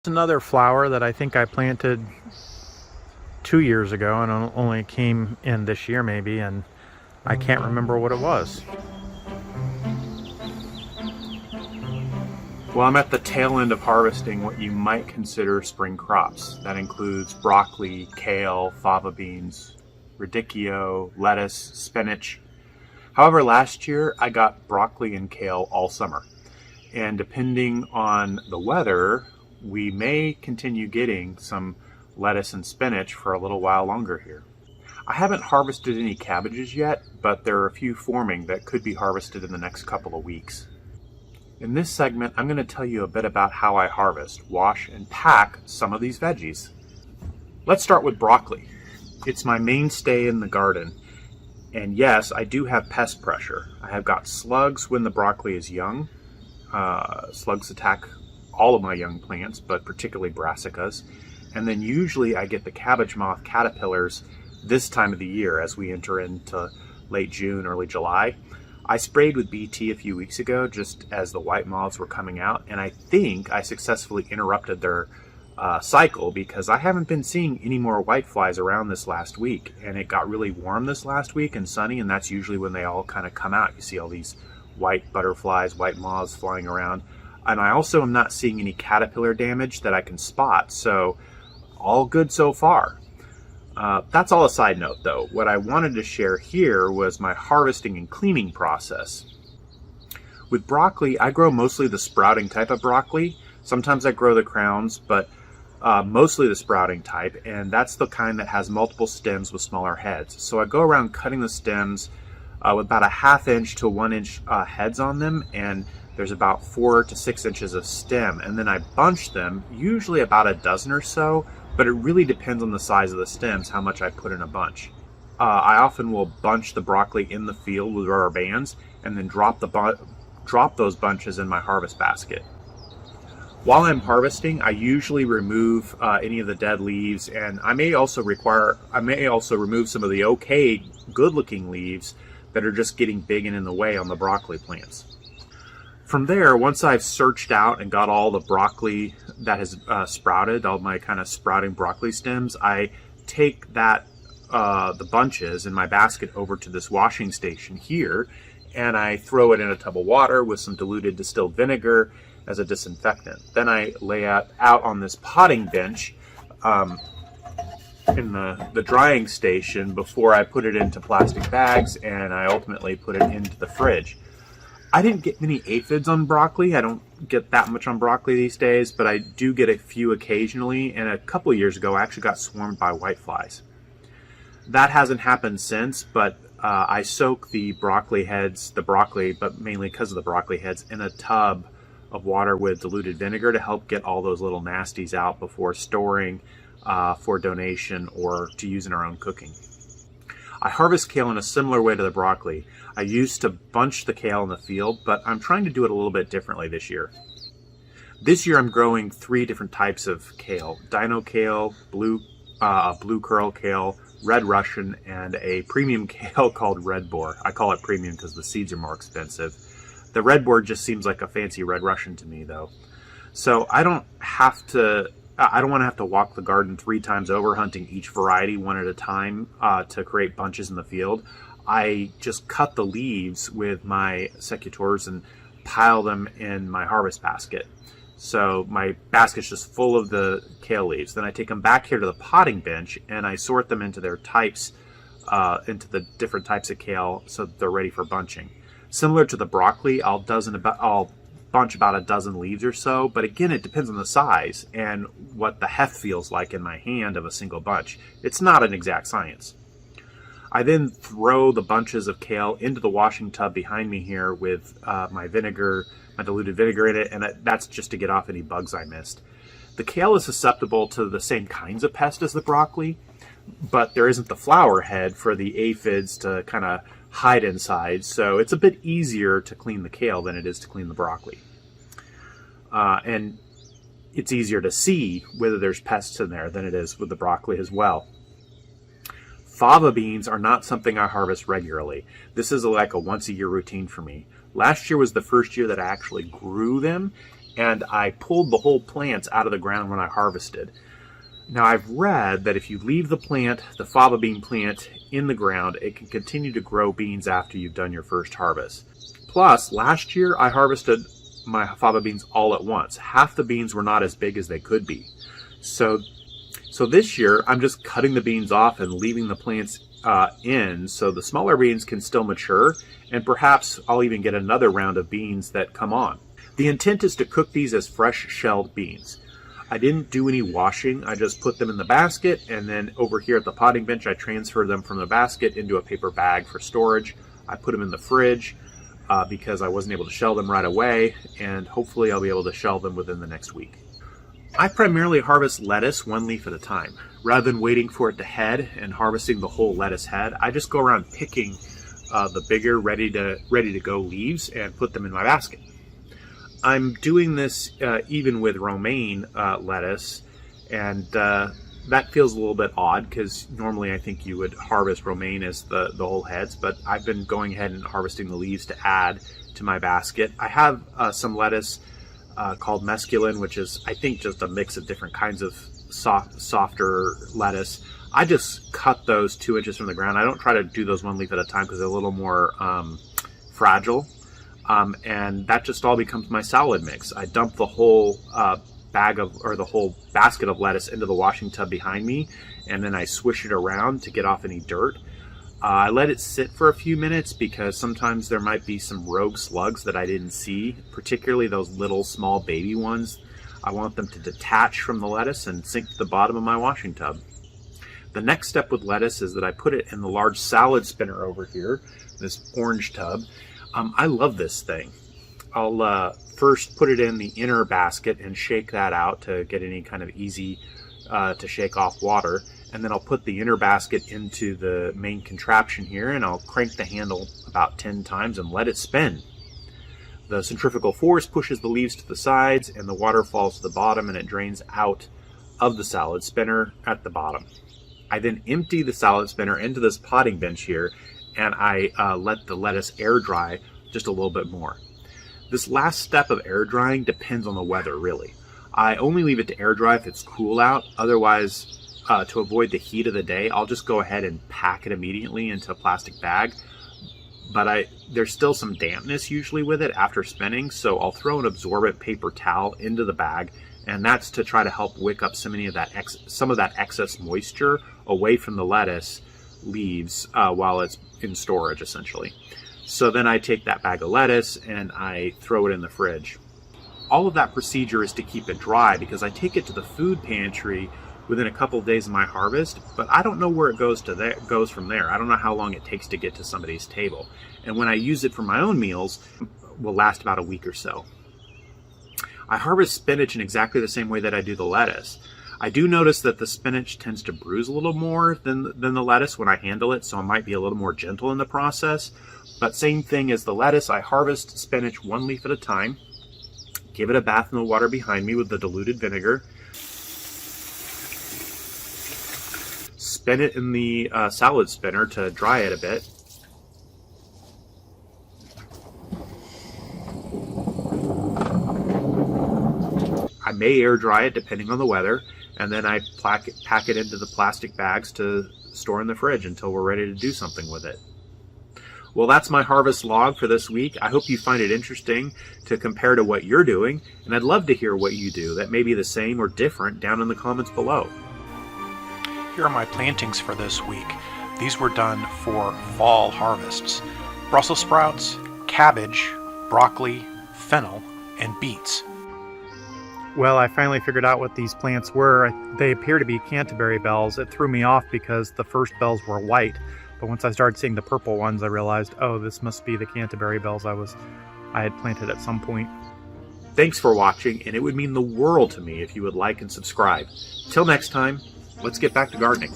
Another flower that I think I planted 2 years ago and only came in this year maybe, and I can't remember what it was. Well, I'm at the tail end of harvesting what you might consider spring crops. That includes broccoli, kale, fava beans, radicchio, lettuce, spinach. However, last year I got broccoli and kale all summer. And depending on the weather, we may continue getting some lettuce and spinach for a little while longer here. I haven't harvested any cabbages yet, but there are a few forming that could be harvested in the next couple of weeks. In this segment, I'm going to tell you a bit about how I harvest, wash, and pack some of these veggies. Let's start with broccoli. It's my mainstay in the garden. And yes, I do have pest pressure. I have got slugs when the broccoli is young. Slugs attack all of my young plants, but particularly brassicas. And then usually I get the cabbage moth caterpillars this time of the year as we enter into late June, early July. I sprayed with BT a few weeks ago just as the white moths were coming out, and I think I successfully interrupted their cycle because I haven't been seeing any more white flies around this last week. And it got really warm this last week and sunny, and that's usually when they all kind of come out. You see all these white butterflies, white moths flying around. And I also am not seeing any caterpillar damage that I can spot, so all good so far. That's all a side note though. What I wanted to share here was my harvesting and cleaning process. With broccoli, I grow mostly the sprouting type of broccoli. Sometimes I grow the crowns, but mostly the sprouting type, and that's the kind that has multiple stems with smaller heads. So I go around cutting the stems with about a 1/2 inch to 1 inch heads on them, and there's about 4 to 6 inches of stem, and then I bunch them, usually about a dozen or so, but it really depends on the size of the stems, how much I put in a bunch. I often will bunch the broccoli in the field with rubber bands, and then drop those bunches in my harvest basket. While I'm harvesting, I usually remove any of the dead leaves, and I may also remove some of the okay, good-looking leaves that are just getting big and in the way on the broccoli plants. From there, once I've searched out and got all the broccoli that has sprouted, all my kind of sprouting broccoli stems, I take the bunches in my basket over to this washing station here, and I throw it in a tub of water with some diluted distilled vinegar as a disinfectant. Then I lay it out on this potting bench in the drying station before I put it into plastic bags, and I ultimately put it into the fridge. I didn't get many aphids on broccoli. I don't get that much on broccoli these days, but I do get a few occasionally, and a couple of years ago I actually got swarmed by whiteflies. That hasn't happened since, but I soak the broccoli, but mainly because of the broccoli heads, in a tub of water with diluted vinegar to help get all those little nasties out before storing for donation or to use in our own cooking. I harvest kale in a similar way to the broccoli. I used to bunch the kale in the field, but I'm trying to do it a little bit differently this year. This year I'm growing 3 different types of kale: dino kale, blue curl kale, red Russian, and a premium kale called red boar. I call it premium because the seeds are more expensive. The red boar just seems like a fancy red Russian to me though. So I don't want to have to walk the garden 3 times over hunting each variety one at a time to create bunches in the field. I just cut the leaves with my secateurs and pile them in my harvest basket. So my basket's just full of the kale leaves. Then I take them back here to the potting bench and I sort them into their types, into the different types of kale so that they're ready for bunching. Similar to the broccoli, I'll bunch about a dozen leaves or so, but again, it depends on the size and what the heft feels like in my hand of a single bunch. It's not an exact science. I then throw the bunches of kale into the washing tub behind me here with my diluted vinegar in it, and that's just to get off any bugs I missed. The kale is susceptible to the same kinds of pests as the broccoli, but there isn't the flower head for the aphids to kind of hide inside, so it's a bit easier to clean the kale than it is to clean the broccoli. And it's easier to see whether there's pests in there than it is with the broccoli as well. Fava beans are not something I harvest regularly. This is like a once-a-year routine for me. Last year was the first year that I actually grew them, and I pulled the whole plants out of the ground when I harvested. Now, I've read that if you leave the fava bean plant, in the ground, it can continue to grow beans after you've done your first harvest. Plus, last year I harvested my fava beans all at once. Half the beans were not as big as they could be. So this year I'm just cutting the beans off and leaving the plants in so the smaller beans can still mature, and perhaps I'll even get another round of beans that come on. The intent is to cook these as fresh shelled beans. I didn't do any washing. I just put them in the basket, and then over here at the potting bench, I transfer them from the basket into a paper bag for storage. I put them in the fridge because I wasn't able to shell them right away, and hopefully I'll be able to shell them within the next week. I primarily harvest lettuce one leaf at a time. Rather than waiting for it to head and harvesting the whole lettuce head, I just go around picking the bigger, ready to go leaves and put them in my basket. I'm doing this even with romaine lettuce, and that feels a little bit odd because normally I think you would harvest romaine as the whole heads, but I've been going ahead and harvesting the leaves to add to my basket. I have some lettuce called mesclun, which is I think just a mix of different kinds of softer lettuce. I just cut those 2 inches from the ground. I don't try to do those one leaf at a time because they're a little more fragile. And that just all becomes my salad mix. I dump the whole the whole basket of lettuce into the washing tub behind me, and then I swish it around to get off any dirt. I let it sit for a few minutes because sometimes there might be some rogue slugs that I didn't see, particularly those little small baby ones. I want them to detach from the lettuce and sink to the bottom of my washing tub. The next step with lettuce is that I put it in the large salad spinner over here, this orange tub. I love this thing. I'll first put it in the inner basket and shake that out to get any kind of easy to shake off water. And then I'll put the inner basket into the main contraption here, and I'll crank the handle about 10 times and let it spin. The centrifugal force pushes the leaves to the sides, and the water falls to the bottom, and it drains out of the salad spinner at the bottom. I then empty the salad spinner into this potting bench here, and I let the lettuce air dry just a little bit more. This last step of air drying depends on the weather, really. I only leave it to air dry if it's cool out. Otherwise, to avoid the heat of the day, I'll just go ahead and pack it immediately into a plastic bag. But there's still some dampness usually with it after spinning, so I'll throw an absorbent paper towel into the bag, and that's to try to help wick up some of that excess moisture away from the lettuce leaves while it's in storage, essentially. So then I take that bag of lettuce and I throw it in the fridge. All of that procedure is to keep it dry because I take it to the food pantry within a couple of days of my harvest, but I don't know where it goes from there. I don't know how long it takes to get to somebody's table. And when I use it for my own meals, it will last about a week or so. I harvest spinach in exactly the same way that I do the lettuce. I do notice that the spinach tends to bruise a little more than the lettuce when I handle it, so I might be a little more gentle in the process. But same thing as the lettuce, I harvest spinach one leaf at a time, give it a bath in the water behind me with the diluted vinegar, spin it in the salad spinner to dry it a bit. I may air dry it depending on the weather, and then I pack it into the plastic bags to store in the fridge until we're ready to do something with it. Well, that's my harvest log for this week. I hope you find it interesting to compare to what you're doing, and I'd love to hear what you do that may be the same or different down in the comments below. Here are my plantings for this week. These were done for fall harvests. Brussels sprouts, cabbage, broccoli, fennel, and beets. Well, I finally figured out what these plants were. They appear to be Canterbury bells. It threw me off because the first bells were white, but once I started seeing the purple ones, I realized, oh, this must be the Canterbury bells I had planted at some point. Thanks for watching, and it would mean the world to me if you would like and subscribe. Till next time, let's get back to gardening.